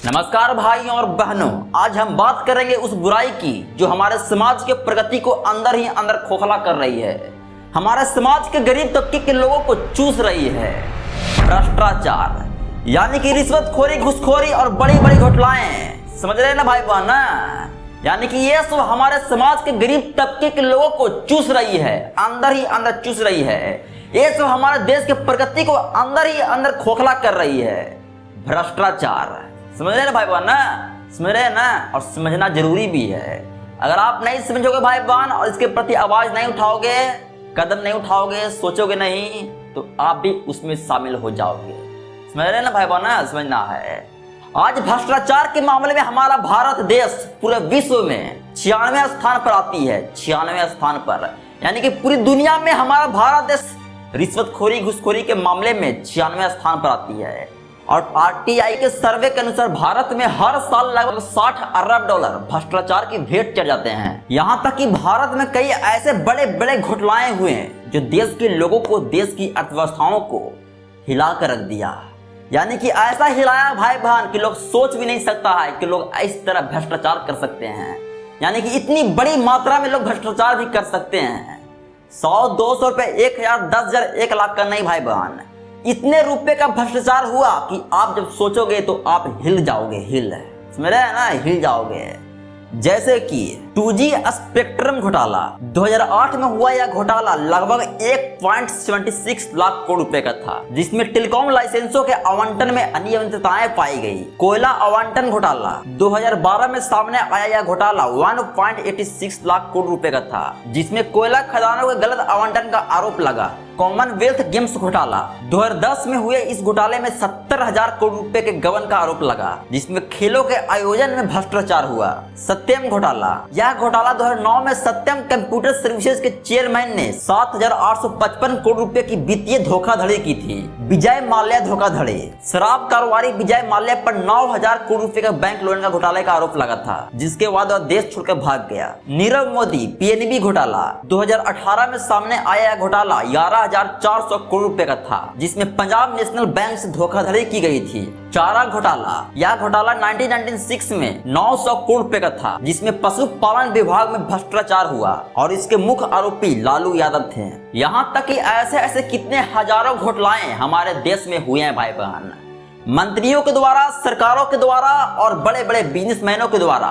नमस्कार भाइयों और बहनों, आज हम बात करेंगे उस बुराई की जो हमारे समाज के प्रगति को अंदर ही अंदर खोखला कर रही है, हमारे समाज के गरीब तबके के लोगों को चूस रही है। भ्रष्टाचार यानी कि रिश्वतखोरी, घूसखोरी और बड़ी बड़ी घोटालाएं। समझ रहे हैं ना भाई बहन? यानी कि ये सब हमारे समाज के गरीब तबके के लोगों को चूस रही है, अंदर ही अंदर चूस रही है। ये सब हमारे देश के प्रगति को अंदर ही अंदर खोखला कर रही है। भ्रष्टाचार, समझ रहे हैं ना भाई बहन ना? समझ रहे हैं ना? और समझना जरूरी भी है। अगर आप नहीं समझोगे भाई बहन और इसके प्रति आवाज नहीं उठाओगे, कदम नहीं उठाओगे, सोचोगे नहीं, तो आप भी उसमें शामिल हो जाओगे। समझ रहे हैं ना भाई बहन ना? समझना है। आज भ्रष्टाचार के मामले में हमारा भारत देश पूरे विश्व में 96वें स्थान पर आती है। 96वें स्थान पर, यानी कि पूरी दुनिया में हमारा भारत देश रिश्वतखोरी, घूसखोरी के मामले में 96वें स्थान पर आती है। और आरटीआई के सर्वे के अनुसार भारत में हर साल लगभग 60 अरब डॉलर भ्रष्टाचार की भेंट चढ़ जाते हैं। यहाँ तक कि भारत में कई ऐसे बड़े बड़े घोटाले हुए हैं जो देश के लोगों को, देश की अर्थव्यवस्थाओं को हिला कर रख दिया। यानी कि ऐसा हिलाया भाई बहन कि लोग सोच भी नहीं सकता है कि लोग इस तरह भ्रष्टाचार कर सकते हैं। यानी कि इतनी बड़ी मात्रा में लोग भ्रष्टाचार भी कर सकते हैं। 100, 200 रुपए, 1000, 10,000, 1 लाख का नहीं भाई बहन, इतने रुपए का भ्रष्टाचार हुआ कि आप जब सोचोगे तो आप हिल जाओगे। समझ रहे हैं ना? हिल जाओगे। जैसे कि 2G स्पेक्ट्रम घोटाला 2008 में हुआ। यह घोटाला लगभग 1.76 लाख करोड़ रुपए का था, जिसमें टेलीकॉम लाइसेंसों के आवंटन में अनियमितताएं पाई गई। कोयला आवंटन घोटाला 2012 में सामने आया। यह घोटाला 1.86 लाख करोड़ रुपए का था, जिसमें कोयला खदानों के गलत आवंटन का आरोप लगा। कॉमनवेल्थ गेम्स घोटाला 2010 में हुए। इस घोटाले में 70,000 करोड़ रुपए के गबन का आरोप लगा, जिसमें खेलों के आयोजन में भ्रष्टाचार हुआ। सत्यम घोटाला, यह घोटाला 2009 में सत्यम कंप्यूटर सर्विसेज के चेयरमैन ने 7,855 करोड़ रुपए की वित्तीय धोखाधड़ी की थी। विजय माल्या धोखाधड़ी, शराब कारोबारी विजय माल्या पर 9,000 करोड़ रुपए का बैंक लोन का घोटाले का आरोप लगा था, जिसके बाद वह देश छोड़कर भाग गया। नीरव मोदी पीएनबी घोटाला 2018 में सामने आया। घोटाला 11,400 करोड़ रुपए का था, जिसमें पंजाब नेशनल बैंक से धोखाधड़ी की गई थी। चारा घोटाला, यह घोटाला 1996 में 900 करोड़ रुपए का था, जिसमें पशुपालन विभाग में भ्रष्टाचार हुआ और इसके मुख्य आरोपी लालू यादव थे। यहाँ तक कि ऐसे ऐसे कितने हजारों घोटाले हमारे देश में हुए हैं भाई बहन। मंत्रियों के द्वारा, सरकारों के द्वारा और बड़े बड़े बिजनेसमैनों के द्वारा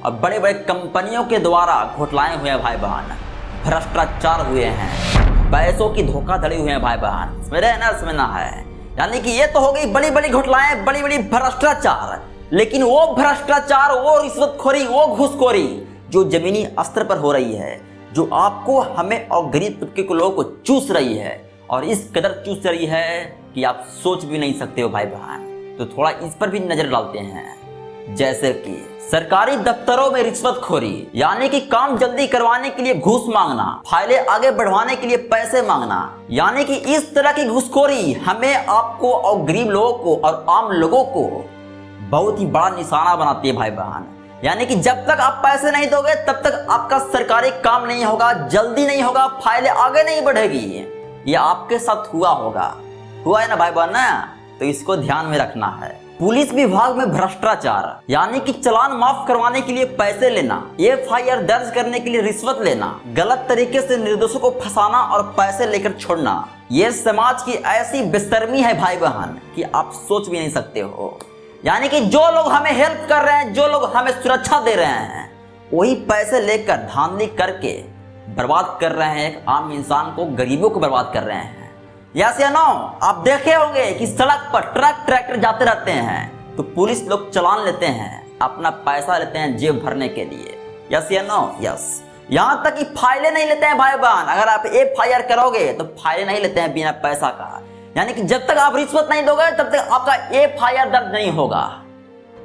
और बड़े बड़े कंपनियों के द्वारा घोटाले हुए हैं भाई बहन। भ्रष्टाचार हुए हैं, पैसों की धोखाधड़ी हुए हैं भाई बहन। समझ रहे हैं ना? समझना है। यानी कि ये तो हो गई बड़ी बड़ी घोटालाएं, बड़ी बड़ी भ्रष्टाचार। लेकिन वो भ्रष्टाचार, वो रिश्वतखोरी, वो घूसखोरी जो जमीनी स्तर पर हो रही है, जो आपको, हमें और गरीब तबके के लोगों को चूस रही है, और इस कदर चूस रही है कि आप सोच भी नहीं सकते हो भाई बहन। तो थोड़ा इस पर भी नजर डालते हैं। जैसे कि सरकारी दफ्तरों में रिश्वतखोरी, यानी कि काम जल्दी करवाने के लिए घूस मांगना, फाइलें आगे बढ़वाने के लिए पैसे मांगना। यानी कि इस तरह की घूसखोरी हमें, आपको और गरीब लोगों को और आम लोगों को बहुत ही बड़ा निशाना बनाती है भाई बहन। यानी कि जब तक आप पैसे नहीं दोगे तब तक आपका सरकारी काम नहीं होगा, जल्दी नहीं होगा, फाइलें आगे नहीं बढ़ेगी। ये आपके साथ हुआ होगा, हुआ है ना भाई बहन ना? तो इसको ध्यान में रखना है। पुलिस विभाग में भ्रष्टाचार, यानी कि चालान माफ करवाने के लिए पैसे लेना, FIR दर्ज करने के लिए रिश्वत लेना, गलत तरीके से निर्दोषों को फंसाना और पैसे लेकर छोड़ना। ये समाज की ऐसी बेशर्मी है भाई बहन कि आप सोच भी नहीं सकते हो। यानी कि जो लोग हमें हेल्प कर रहे हैं, जो लोग हमें सुरक्षा दे रहे हैं, वही पैसे लेकर धांधली करके बर्बाद कर रहे हैं एक आम इंसान को, गरीबों को बर्बाद कर रहे हैं। यस या नो? आप देखे होंगे कि सड़क पर ट्रक, ट्रैक्टर जाते रहते हैं तो पुलिस लोग चालान लेते हैं, अपना पैसा लेते हैं जेब भरने के लिए। यस या नो? यस। यहाँ तक कि फाइलें नहीं लेते हैं भाई बहन। अगर आप FIR करोगे तो फाइलें नहीं लेते हैं बिना पैसा का। यानी कि जब तक आप रिश्वत नहीं दोगे तब तक आपका FIR दर्ज नहीं होगा।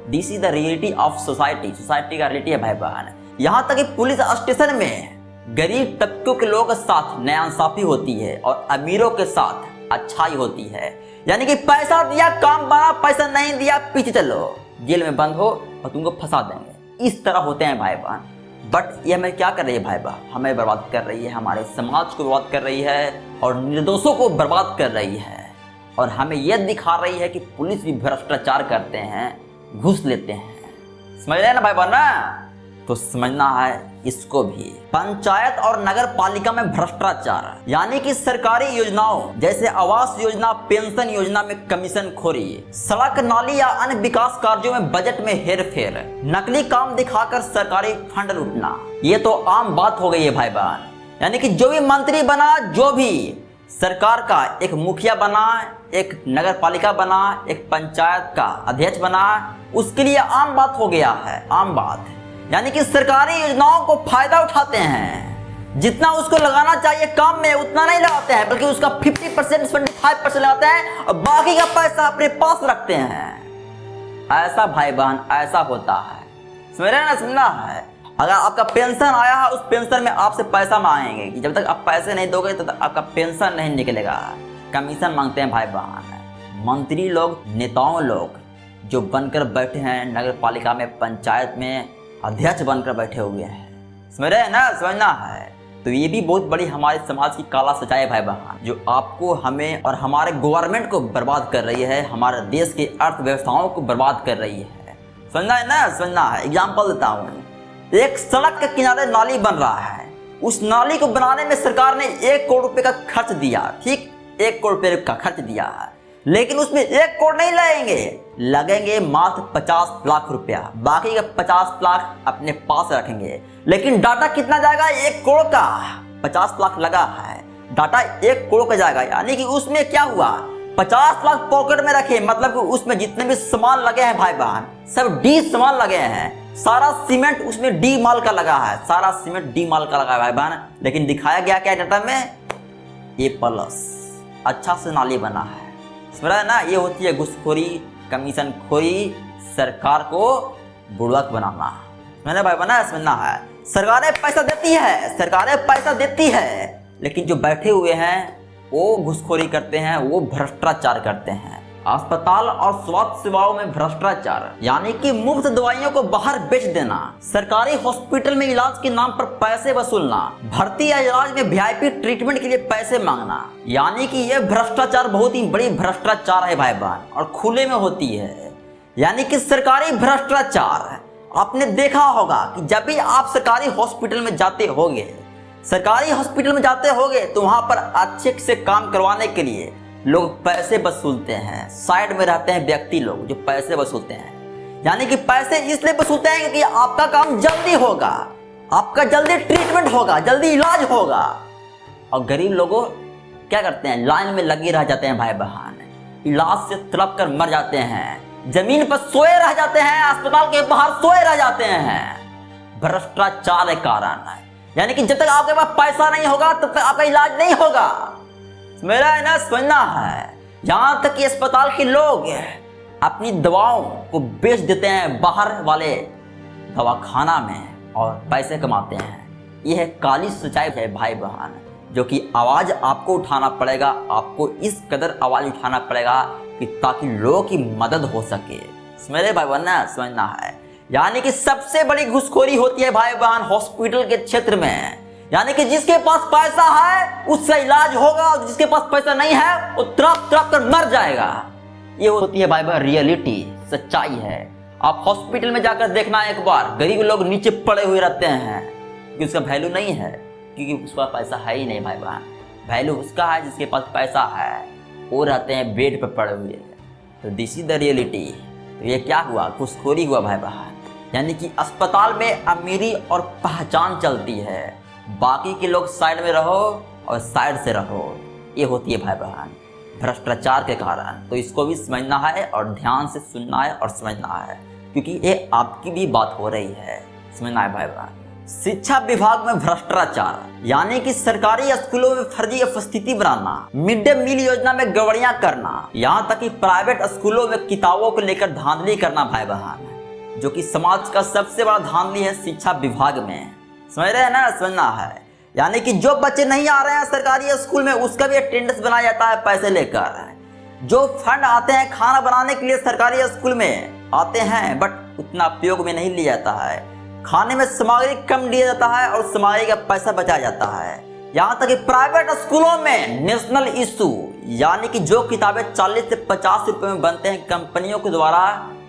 This is the reality of society. Society का रियलिटी है भाई बहन। यहाँ तक कि पुलिस स्टेशन में गरीब तबकों के लोगों के साथ नाइंसाफी होती है और अमीरों के साथ अच्छाई होती है। यानी कि पैसा दिया काम बना, पैसा नहीं दिया पीछे चलो, जेल में बंद हो और तुमको फंसा देंगे। इस तरह होते हैं भाई बहन। बट ये हमें क्या कर रही है भाई बहन? हमें बर्बाद कर रही है, हमारे समाज को बर्बाद कर रही है और निर्दोषों को बर्बाद कर रही है। और हमें यह दिखा रही है कि पुलिस भी भ्रष्टाचार करते हैं, घूस लेते हैं। समझ रहे हैं ना भाई बहना? तो समझना है इसको भी। पंचायत और नगर पालिका में भ्रष्टाचार, यानी कि सरकारी योजनाओं जैसे आवास योजना, पेंशन योजना में कमीशन खोरी, सड़क नाली या अन्य विकास कार्यों में बजट में हेरफेर, नकली काम दिखाकर सरकारी फंड लूटना, ये तो आम बात हो गई है भाई बहन। यानी कि जो भी मंत्री बना, जो भी सरकार का एक मुखिया बना, एक नगर पालिका बना, एक पंचायत का अध्यक्ष बना, उसके लिए आम बात हो गया है, आम बात। यानी कि सरकारी योजनाओं को फायदा उठाते हैं, जितना उसको लगाना चाहिए काम में उतना नहीं लगाते हैं, बल्कि उसका 50% 25% लगाते हैं और बाकी का पैसा अपने पास रखते हैं। ऐसा भाई बहन ऐसा होता है। समझ रहे हैं ना? सुनना है। अगर आपका पेंशन आया है, उस पेंशन में आपसे पैसा मांगेंगे कि जब तक आप पैसे नहीं दोगे तब तक आपका पेंशन नहीं निकलेगा। कमीशन मांगते हैं भाई बहन। मंत्री लोग, नेताओं लोग जो बनकर बैठे हैं नगर पालिका में, पंचायत में अध्यक्ष बनकर बैठे हुए हैं। समझ रहे हैं ना? समझना है। तो ये भी बहुत बड़ी हमारे समाज की काला सच्चाई है भाई बहन, जो आपको, हमें और हमारे गवर्नमेंट को बर्बाद कर रही है, हमारे देश की अर्थव्यवस्थाओं को बर्बाद कर रही है। समझना है ना? समझना है। एग्जाम्पल देता हूँ। एक सड़क के किनारे नाली बन रहा है, उस नाली को बनाने में सरकार ने 1 करोड़ रुपए का खर्च दिया। ठीक, 1 करोड़ रुपए का खर्च दिया है, लेकिन उसमें 1 करोड़ नहीं लगेंगे मात्र 50 लाख रुपया। बाकी का 50 लाख अपने पास रखेंगे, लेकिन डाटा कितना जाएगा? 1 करोड़ का। 50 लाख लगा है, डाटा 1 करोड़ का जाएगा। यानी कि उसमें क्या हुआ? 50 लाख पॉकेट में रखे, मतलब कि उसमें जितने भी सामान लगे हैं भाई बहन, सब डी सामान लगे हैं। सारा सीमेंट उसमें डी माल का लगा है, सारा सीमेंट डी माल का लगा है भाई बहन। लेकिन दिखाया गया क्या डाटा में? A+, अच्छा से नाली बना है। समझ रहा है ना? ये होती है घूसखोरी, कमीशन खोरी, सरकार को बुड़बक बनाना। मैंने भाई बना समझना है। सरकारें पैसा देती है, सरकारें पैसा देती है, लेकिन जो बैठे हुए हैं वो घूसखोरी करते हैं, वो भ्रष्टाचार करते हैं। अस्पताल और स्वास्थ्य सेवाओं में भ्रष्टाचार, यानी कि मुफ्त दवाइयों को बाहर बेच देना, सरकारी हॉस्पिटल में इलाज के नाम पर पैसे वसूलना, भर्ती या इलाज में VIP ट्रीटमेंट के लिए पैसे मांगना, यानी कि यह भ्रष्टाचार बहुत ही बड़ी भ्रष्टाचार है भाई बहन, और खुले में होती है। यानी कि सरकारी भ्रष्टाचार आपने देखा होगा कि जब भी आप सरकारी हॉस्पिटल में जाते होगे, तो वहां पर अच्छे से काम करवाने के लिए लोग पैसे वसूलते हैं। साइड में रहते हैं व्यक्ति लोग जो पैसे वसूलते हैं, यानी कि पैसे इसलिए वसूलते हैं कि आपका काम जल्दी होगा, आपका जल्दी ट्रीटमेंट होगा, जल्दी इलाज होगा। और गरीब लोगों क्या करते हैं? लाइन में लगे रह जाते हैं भाई बहन, इलाज से तड़प कर मर जाते हैं, जमीन पर सोए रह जाते हैं, अस्पताल के बाहर सोए रह जाते हैं। भ्रष्टाचार के कारण। यानी कि जब तक आपके पास पैसा नहीं होगा तब तक आपका इलाज नहीं होगा। मेरा है ना? समझना है। यहाँ तक कि अस्पताल के लोग अपनी दवाओं को बेच देते हैं बाहर वाले दवाखाना में और पैसे कमाते हैं। यह है काली सच्चाई है भाई बहन, जो कि आवाज़ आपको उठाना पड़ेगा। आपको इस कदर आवाज़ उठाना पड़ेगा कि ताकि लोगों की मदद हो सके। मेरे भाई बहन ना समझना है। यानी कि सबसे बड़ी घुसखोरी होती है भाई बहन हॉस्पिटल के क्षेत्र में। यानी कि जिसके पास पैसा है उससे इलाज होगा, और जिसके पास पैसा नहीं है वो तड़प तड़प कर मर जाएगा। ये होती है भाई बहन रियलिटी, सच्चाई है। आप हॉस्पिटल में जाकर देखना एक बार, गरीब लोग नीचे पड़े हुए रहते हैं क्योंकि उसका वैल्यू नहीं है, क्योंकि उसका पैसा है ही नहीं भाई बहन। वैल्यू उसका है जिसके पास पैसा है, वो रहते हैं बेड पर पड़े हुए। तो दिस इज द रियलिटी। तो ये क्या हुआ? घुसखोरी हुआ भाई बहन। यानी कि अस्पताल में अमीरी और पहचान चलती है, बाकी के लोग साइड में रहो और साइड से रहो। ये होती है भाई बहन भ्रष्टाचार के कारण। तो इसको भी समझना है और ध्यान से सुनना है और समझना है, क्योंकि ये आपकी भी बात हो रही है। समझना है भाई बहन। शिक्षा विभाग में भ्रष्टाचार, यानी कि सरकारी स्कूलों में फर्जी उपस्थिति बनाना, मिड डे मील योजना में गड़बड़ियां करना, यहाँ तक कि प्राइवेट स्कूलों में किताबों को लेकर धांधली करना भाई बहन, जो कि समाज का सबसे बड़ा धांधली है शिक्षा विभाग में। समझ रहे हैं ना? समझना है। यानी कि जो बच्चे नहीं आ रहे हैं सरकारी स्कूल में उसका भी अटेंडेंस बनाया जाता है पैसे लेकर। जो फंड आते हैं खाना बनाने के लिए सरकारी स्कूल में आते हैं, बट उतना उपयोग में नहीं लिया जाता है। खाने में सामग्री कम दिया जाता है और सामग्री का पैसा बचाया जाता है। यहाँ तक कि प्राइवेट स्कूलों में नेशनल इशू, यानी कि जो किताबें 40 से 50 रुपए में बनते हैं कंपनियों के द्वारा,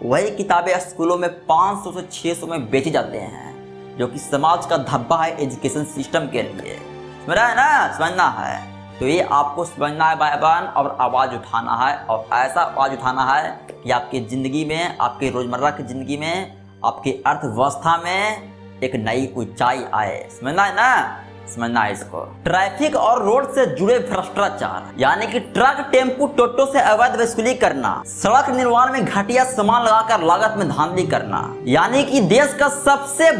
वही किताबें स्कूलों में 500 से 600 में बेचे जाते हैं, जो कि समाज का धब्बा है एजुकेशन सिस्टम के लिए। समझ रहा है ना, समझना है। तो ये आपको समझना है भाई बहन, और आवाज़ उठाना है, और ऐसा आवाज़ उठाना है कि आपकी ज़िंदगी में, आपके रोज़मर्रा की ज़िंदगी में, आपकी अर्थव्यवस्था में एक नई ऊंचाई आए। समझना है ना, समझना है इसको। ट्रैफिक और रोड से जुड़े भ्रष्टाचार, यानी कि ट्रक, टेम्पू, टोटो से अवैध वसूली करना, सड़क निर्माण में घटिया सामान लगाकर लागत में धांधली करना, यानी कि देश का सबसे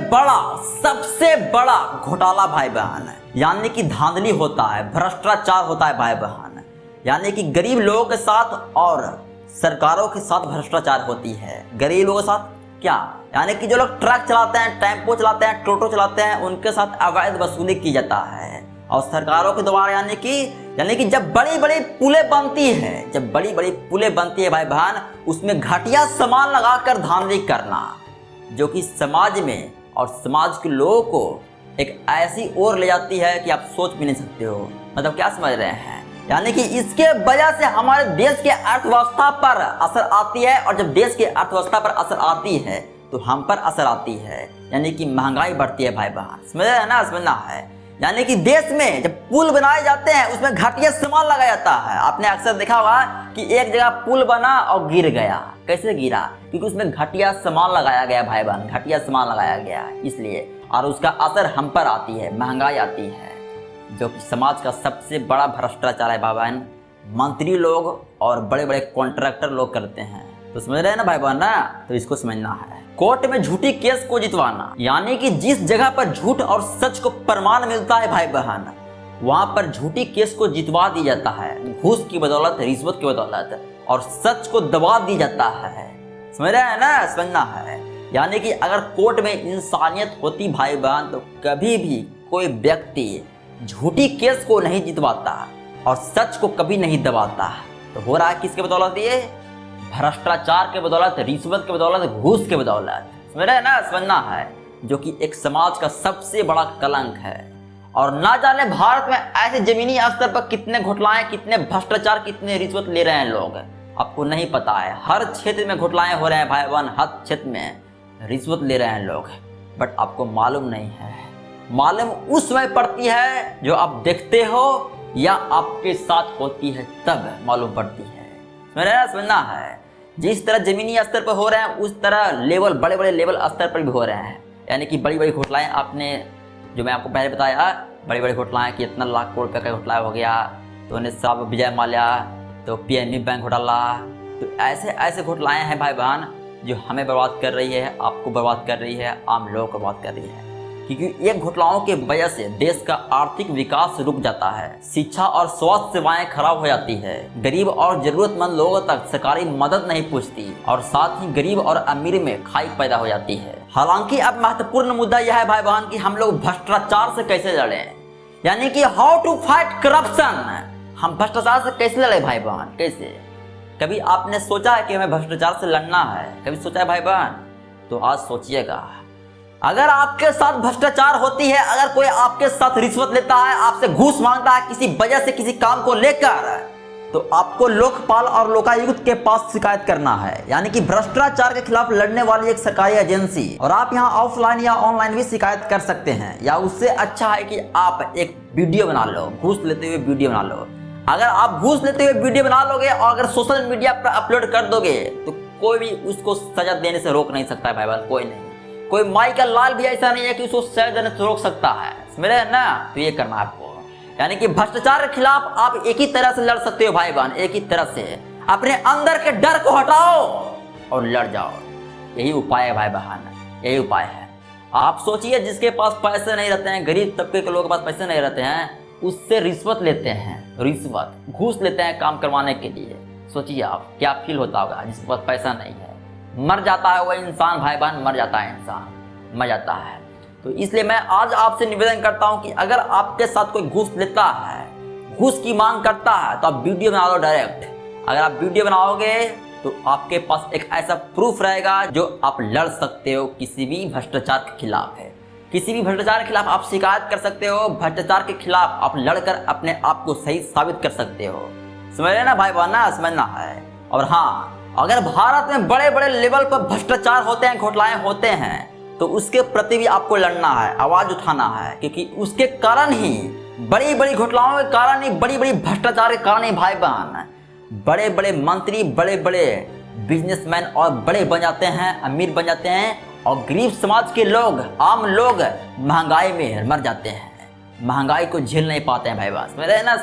बड़ा घोटाला भाई बहन है। यानी कि धांधली होता है, भ्रष्टाचार होता है भाई बहन। यानी कि गरीब लोगों के साथ और सरकारों के साथ भ्रष्टाचार होती है। गरीब लोगों के साथ क्या, यानी कि जो लोग ट्रक चलाते हैं, टेम्पो चलाते हैं, टोटो चलाते हैं, उनके साथ अवैध वसूली की जाता है। और सरकारों के द्वारा यानी कि जब बड़ी बड़ी पुलें बनती है भाई बहन, उसमें घटिया सामान लगाकर धांधली करना, जो कि समाज में और समाज के लोगों को एक ऐसी ओर ले जाती है कि आप सोच भी नहीं सकते हो। मतलब क्या समझ रहे हैं? यानी कि इसके वजह से हमारे देश के अर्थव्यवस्था पर असर आती है, और जब देश की अर्थव्यवस्था पर असर आती है तो हम पर असर आती है, यानी कि महंगाई बढ़ती है भाई बहन। समझ रहे हैं ना, समझना है। यानी कि देश में जब पुल बनाए जाते हैं उसमें घटिया सामान लगाया जाता है। आपने अक्सर देखा होगा कि एक जगह पुल बना और गिर गया। कैसे गिरा? क्योंकि उसमें घटिया सामान लगाया गया भाई बहन, घटिया सामान लगाया गया इसलिए, और उसका असर हम पर आती है, महंगाई आती है, जो कि समाज का सबसे बड़ा भ्रष्टाचार है भाई बहन। मंत्री लोग और बड़े बड़े कॉन्ट्रैक्टर लोग करते हैं। तो समझ रहे हैं ना भाई बहन ना, तो इसको समझना है। कोर्ट में झूठी केस को जितवाना, यानी कि जिस जगह पर झूठ और सच को प्रमाण मिलता है भाई बहन, वहां पर झूठी केस को जितवा दी जाता है, घूस की बदौलत, रिश्वत की बदौलत, और सच को दबा दी जाता है। समझ रहे हैं ना, समझना है। यानी कि अगर कोर्ट में इंसानियत होती भाई बहन, तो कभी भी कोई व्यक्ति झूठी केस को नहीं जितवाता और सच को कभी नहीं दबाता। तो हो रहा है किसके बदौलत? ये भ्रष्टाचार के बदौलत, रिश्वत के बदौलत, घूस के बदौलत। समझ रहे हैं ना, समझना है, जो कि एक समाज का सबसे बड़ा कलंक है। और ना जाने भारत में ऐसे जमीनी स्तर पर कितने घोटाले, कितने भ्रष्टाचार, कितने रिश्वत ले रहे हैं लोग, आपको नहीं पता है। हर क्षेत्र में घोटाले हो रहे हैं भाई बहन, हर क्षेत्र में रिश्वत ले रहे हैं लोग, बट आपको मालूम नहीं है। मालूम उस समय पड़ती है जो आप देखते हो या आपके साथ होती है, तब मालूम पड़ती है। समझना है। जिस तरह जमीनी स्तर पर हो रहे हैं उस तरह लेवल, बड़े बड़े लेवल स्तर पर भी हो रहे हैं। यानी कि बड़ी बड़ी घोटालें, आपने जो मैं आपको पहले बताया, बड़ी बड़ी घोटालें कि इतना लाख करोड़ का घोटाला हो गया, तो उन्हें साहब विजय माल्या, तो PNB बैंक घोटाला, तो ऐसे ऐसे घोटालें हैं भाई बहन जो हमें बर्बाद कर रही है, आपको बर्बाद कर रही है, आम लोगों को बर्बाद कर रही है। क्योंकि एक घोटालों के वजह से देश का आर्थिक विकास रुक जाता है, शिक्षा और स्वास्थ्य सेवाएं खराब हो जाती है, गरीब और जरूरतमंद लोगों तक सरकारी मदद नहीं पहुंचती, और साथ ही गरीब और अमीर में खाई पैदा हो जाती है। हालांकि अब महत्वपूर्ण मुद्दा यह है भाई बहन कि हम लोग भ्रष्टाचार से कैसे लड़ें, यानी कि हाउ टू फाइट करप्शन। हम भ्रष्टाचार से कैसे लड़े भाई बहन, कैसे? कभी आपने सोचा है कि हमें भ्रष्टाचार से लड़ना है? कभी सोचा है भाई बहन? तो आज सोचिएगा। अगर आपके साथ भ्रष्टाचार होती है, अगर कोई आपके साथ रिश्वत लेता है, आपसे घूस मांगता है किसी वजह से, किसी काम को लेकर, तो आपको लोकपाल और लोकायुक्त के पास शिकायत करना है, यानी कि भ्रष्टाचार के खिलाफ लड़ने वाली एक सरकारी एजेंसी। और आप यहां ऑफलाइन या ऑनलाइन भी शिकायत कर सकते हैं, या उससे अच्छा है कि आप एक वीडियो बना लो, घूस लेते हुए वीडियो बना लो। अगर आप घूस लेते हुए वीडियो बना लोगे और अगर सोशल मीडिया पर अपलोड कर दोगे, तो कोई भी उसको सजा देने से रोक नहीं सकता है भाई बहन, कोई नहीं। कोई माई का लाल भी ऐसा नहीं है कि उसको सजा देने से रोक सकता है। समझ रहे हैं ना? तो ये करना आपको, यानी कि भ्रष्टाचार के खिलाफ आप एक ही तरह से लड़ सकते हो भाई बहन, एक ही तरह से। अपने अंदर के डर को हटाओ और लड़ जाओ, यही उपाय है भाई बहन, यही उपाय है। आप सोचिए, जिसके पास पैसे नहीं रहते हैं, गरीब तबके के लोगों के पास पैसे नहीं रहते हैं, उससे रिश्वत लेते हैं, रिश्वत घूस लेते हैं काम करवाने के लिए। सोचिए आप क्या फील होता होगा जिसके पास पैसा नहीं है। मर जाता है वो इंसान भाई बहन, मर जाता है इंसान, मर जाता है। तो इसलिए मैं आज आपसे निवेदन करता हूं कि अगर आपके साथ कोई घूस लेता है, घूस की मांग करता है, तो आप वीडियो बना लो डायरेक्ट। अगर आप वीडियो बनाओगे तो आपके पास एक ऐसा प्रूफ रहेगा जो आप लड़ सकते हो किसी भी भ्रष्टाचार के खिलाफ है। किसी भी भ्रष्टाचार के खिलाफ आप शिकायत कर सकते हो, भ्रष्टाचार के खिलाफ आप लड़कर अपने आप को सही साबित कर सकते हो। समझ रहे ना भाई बहन, समझना है। और हाँ, अगर भारत में बड़े बड़े लेवल पर भ्रष्टाचार होते हैं, घोटाले होते हैं, तो उसके प्रति भी आपको लड़ना है, आवाज उठाना है, क्योंकि उसके कारण ही, बड़ी बड़ी घोटालों के कारण ही, बड़ी बड़ी भ्रष्टाचार के कारण ही भाई बहन बड़े बड़े मंत्री, बड़े बड़े बिजनेसमैन और बड़े बन जाते हैं, अमीर बन जाते हैं, और गरीब समाज के लोग, आम लोग महंगाई में मर जाते हैं, महंगाई को झेल नहीं पाते हैं भाई बहन। समझ रहे हैं ना,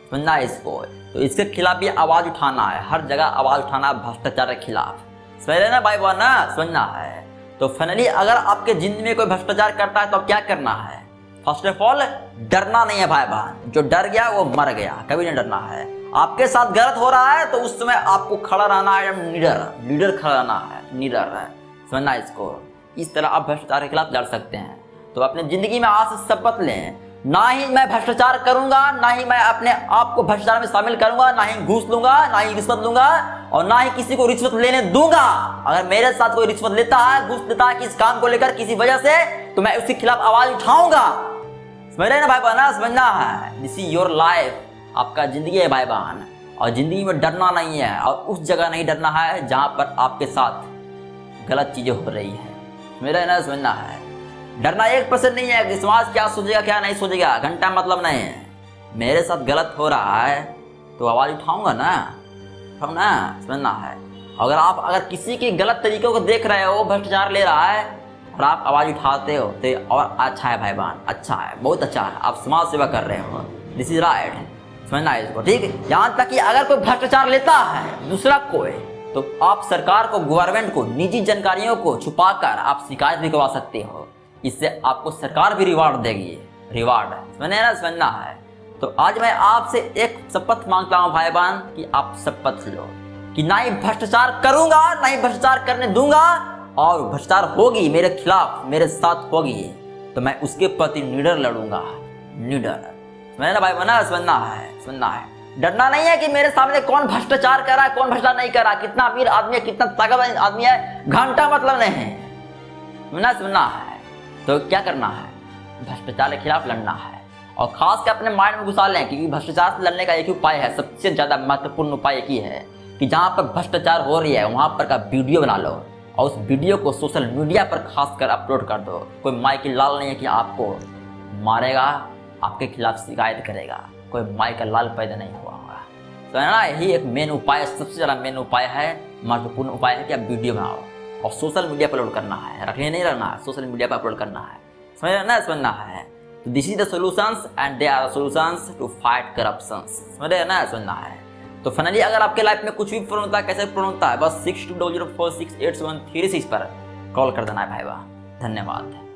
सुनना है इसको। तो इसके खिलाफ भी आवाज उठाना है, हर जगह आवाज उठाना है भ्रष्टाचार के खिलाफ। समझ रहे ना भाई बहन ना, सुनना है। तो फाइनली अगर आपके जिंदगी में कोई भ्रष्टाचार करता है तो अब क्या करना है? फर्स्ट ऑफ ऑल डरना नहीं है भाई बहन, जो डर गया वो मर गया, कभी नहीं डरना है। आपके साथ गलत हो रहा है तो उस समय आपको खड़ा रहना है, लीडर खड़ा रहना है, लीडर है, समझना इसको। इस तरह आप भ्रष्टाचार के खिलाफ लड़ सकते हैं। तो अपने जिंदगी में आज से शपथ लें, ना ही मैं भ्रष्टाचार करूंगा, ना ही मैं अपने आप को भ्रष्टाचार में शामिल करूंगा, ना ही घूस लूंगा, ना ही रिश्वत लूंगा, और ना ही किसी को रिश्वत लेने दूंगा। अगर मेरे साथ कोई रिश्वत लेता है, घूस लेता है किस काम को लेकर, किसी वजह से, तो मैं उसके खिलाफ आवाज उठाऊंगा। समझ रहे ना भाई बहन, समझना है। दिस इज योर लाइफ, आपका जिंदगी है भाई बहन, और जिंदगी में डरना नहीं है, और उस जगह नहीं डरना है जहां पर आपके साथ गलत चीजें हो रही है। मेरा ना समझना है, डरना 1% नहीं है कि समाज क्या सोचेगा क्या नहीं सोचेगा, घंटा मतलब नहीं है। मेरे साथ गलत हो रहा है तो आवाज उठाऊंगा ना, समझना है। अगर किसी के गलत तरीकों को देख रहे हो, भ्रष्टाचार ले रहा है, और आप आवाज उठाते हो तो और अच्छा है भाई बहन, अच्छा है, बहुत अच्छा है, आप समाज सेवा कर रहे हो। दिस इज राइट, समझना है इसको, ठीक है। यहाँ तक कि अगर कोई भ्रष्टाचार लेता है दूसरा कोई, तो आप सरकार को, गवर्नमेंट को, निजी जानकारियों को छुपाकर आप शिकायत भी करवा सकते हो। इससे आपको सरकार भी रिवार्ड देगी, रिवार्ड, समझना है। तो आज मैं आपसे एक शपथ मांगता हूं भाई बहन कि आप शपथ लो कि ना ही भ्रष्टाचार करूंगा, ना ही भ्रष्टाचार करने दूंगा, और भ्रष्टाचार होगी मेरे खिलाफ, मेरे साथ होगी, तो मैं उसके प्रति निडर लड़ूंगा, निडर। समझना भाई बहन, समझना है। डरना नहीं है कि मेरे सामने कौन भ्रष्टाचार कर रहा है, कौन भ्रष्टाचार नहीं कर रहा, कितना अमीर आदमी है, कितना ताकतवर आदमी है, घंटा मतलब नहीं है, सुनना है। तो क्या करना है? भ्रष्टाचार के खिलाफ लड़ना है, और खास कर अपने माइंड में घुसा लें, क्योंकि भ्रष्टाचार से लड़ने का एक ही उपाय है, सबसे ज्यादा महत्वपूर्ण उपाय एक ही है कि जहां पर भ्रष्टाचार हो रही है वहां पर का वीडियो बना लो, और उस वीडियो को सोशल मीडिया पर खासकर अपलोड कर दो। कोई माई की लाल नहीं है कि आपको मारेगा, आपके खिलाफ शिकायत करेगा, कोई माई का लाल पैदा नहीं हुआ होगा। तो है ना, यही एक मेन उपाय, सबसे ज़्यादा मेन उपाय है, महत्वपूर्ण उपाय है कि आप वीडियो बनाओ और सोशल मीडिया पर अपलोड करना है, रखने नहीं रहना है, सोशल मीडिया पर अपलोड करना है, समझना है। तो this is the solutions and they are solutions to fight corruptions, समझना है। तो फाइनली अगर आपके लाइफ में कुछ भी प्रॉब्लम होता है, कैसे प्रॉब्लम होता है, बस 6204687136 पर कॉल कर देना है भाई। धन्यवाद।